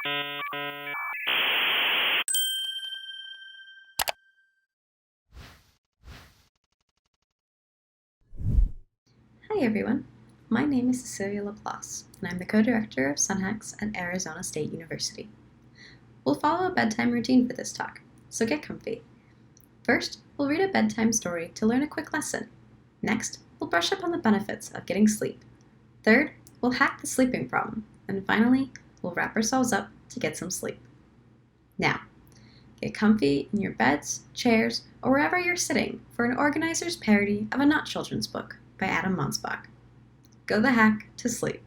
Hi everyone, my name is Cecilia Laplace, and I'm the co-director of SunHacks at Arizona State University. We'll follow a bedtime routine for this talk, so get comfy. First, we'll read a bedtime story to learn a quick lesson. Next, we'll brush up on the benefits of getting sleep. Third, we'll hack the sleeping problem. And finally, we'll wrap ourselves up to get some sleep. Now, get comfy in your beds, chairs, or wherever you're sitting for an organizer's parody of a not children's book by Adam Mansbach. Go the hack to sleep.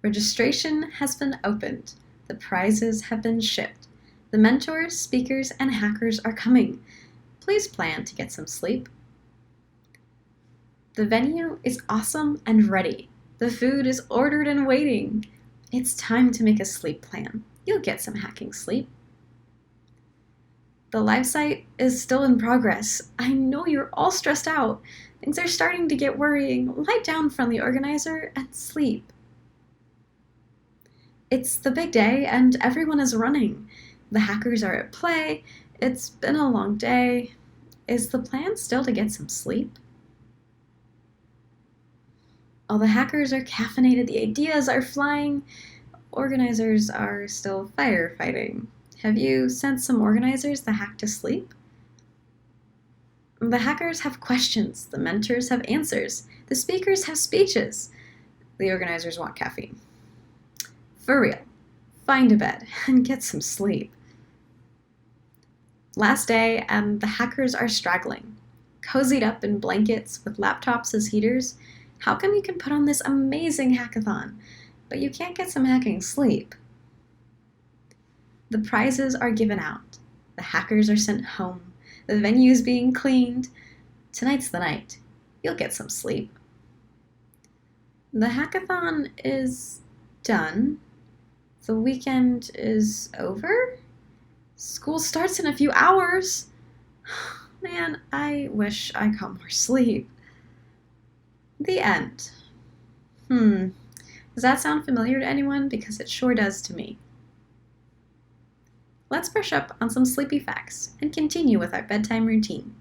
Registration has been opened. The prizes have been shipped. The mentors, speakers, and hackers are coming. Please plan to get some sleep. The venue is awesome and ready. The food is ordered and waiting. It's time to make a sleep plan. You'll get some hacking sleep. The live site is still in progress. I know you're all stressed out. Things are starting to get worrying. Lie down from the organizer and sleep. It's the big day and everyone is running. The hackers are at play. It's been a long day. Is the plan still to get some sleep? All the hackers are caffeinated, the ideas are flying. Organizers are still firefighting. Have you sent some organizers the hack to sleep? The hackers have questions, the mentors have answers, the speakers have speeches. The organizers want caffeine. For real, find a bed and get some sleep. Last day and the hackers are straggling. Cozied up in blankets with laptops as heaters, how come you can put on this amazing hackathon, but you can't get some hacking sleep? The prizes are given out. The hackers are sent home. The venue's being cleaned. Tonight's the night. You'll get some sleep. The hackathon is done. The weekend is over. School starts in a few hours. Man, I wish I got more sleep. The end. Does that sound familiar to anyone? Because it sure does to me. Let's brush up on some sleepy facts and continue with our bedtime routine.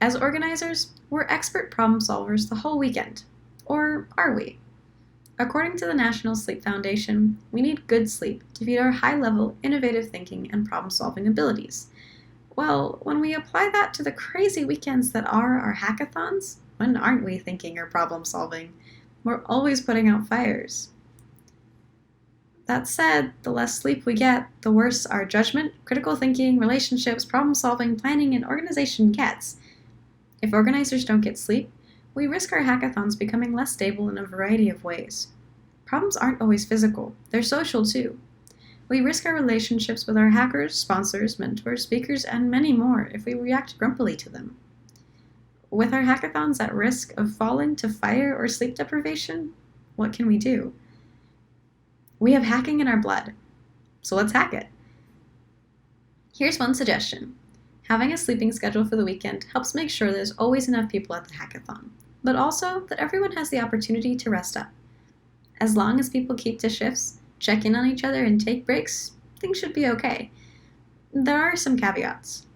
As organizers, we're expert problem solvers the whole weekend. Or are we? According to the National Sleep Foundation, we need good sleep to feed our high-level, innovative thinking and problem-solving abilities. Well, when we apply that to the crazy weekends that are our hackathons, when aren't we thinking or problem-solving? We're always putting out fires. That said, the less sleep we get, the worse our judgment, critical thinking, relationships, problem-solving, planning, and organization gets. If organizers don't get sleep, we risk our hackathons becoming less stable in a variety of ways. Problems aren't always physical, they're social too. We risk our relationships with our hackers, sponsors, mentors, speakers, and many more if we react grumpily to them. With our hackathons at risk of falling to fire or sleep deprivation, what can we do? We have hacking in our blood, so let's hack it. Here's one suggestion. Having a sleeping schedule for the weekend helps make sure there's always enough people at the hackathon, but also that everyone has the opportunity to rest up. As long as people keep to shifts, check in on each other, and take breaks, things should be okay. There are some caveats.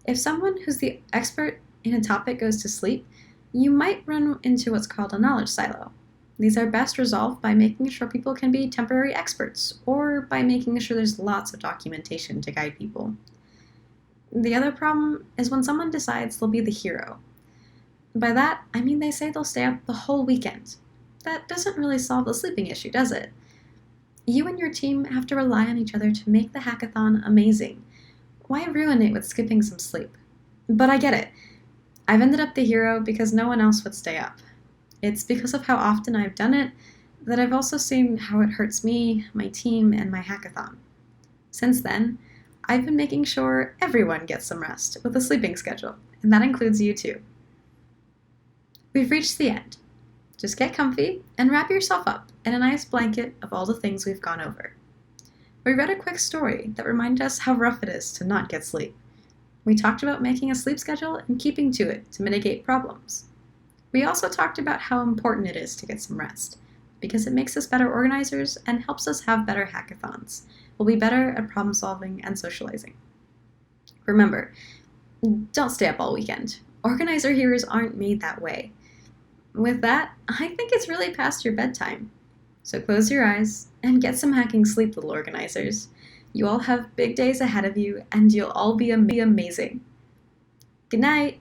If someone who's the expert in a topic goes to sleep, you might run into what's called a knowledge silo. These are best resolved by making sure people can be temporary experts, or by making sure there's lots of documentation to guide people. The other problem is when someone decides they'll be the hero. By that, I mean they say they'll stay up the whole weekend. That doesn't really solve the sleeping issue, does it? You and your team have to rely on each other to make the hackathon amazing. Why ruin it with skipping some sleep? But I get it. I've ended up the hero because no one else would stay up. It's because of how often I've done it that I've also seen how it hurts me, my team, and my hackathon. Since then, I've been making sure everyone gets some rest with a sleeping schedule, and that includes you too. We've reached the end. Just get comfy and wrap yourself up in a nice blanket of all the things we've gone over. We read a quick story that reminded us how rough it is to not get sleep. We talked about making a sleep schedule and keeping to it to mitigate problems. We also talked about how important it is to get some rest, because it makes us better organizers and helps us have better hackathons. We'll be better at problem solving and socializing. Remember, don't stay up all weekend. Organizer heroes aren't made that way. With that, I think it's really past your bedtime. So close your eyes and get some hacking sleep, little organizers. You all have big days ahead of you, and you'll all be amazing. Good night!